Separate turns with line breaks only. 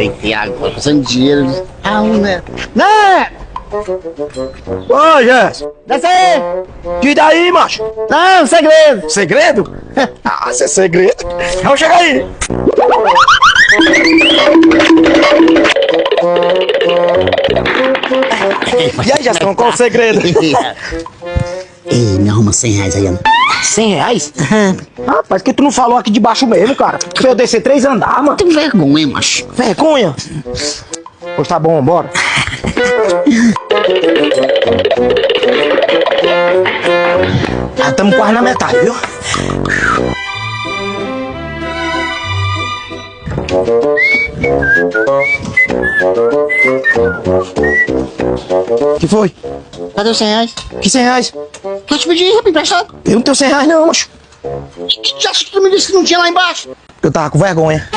Ei, Tiago, tô passando dinheiro. Né?
Né? Ô, Jéssica, desce aí! Que daí, macho? Não, segredo! Segredo? Ah, isso é segredo. Vamos chegar aí! E aí, Jéssica, qual o segredo?
Ei, me arruma 100 reais aí, Ana.
100 reais? Rapaz, que tu não falou aqui de baixo mesmo, cara? Pra eu descer 3 andares, mano.
Tem vergonha, macho.
Vergonha? Pois tá bom, bora. Ah, tamo quase na metade, viu? Que foi?
Cadê os 100 reais?
Que 100 reais?
Que eu te pedi, rapaz, emprestado.
Eu não tenho 100 reais não, macho.
Já que tu me disse que não tinha lá embaixo.
Eu tava com vergonha.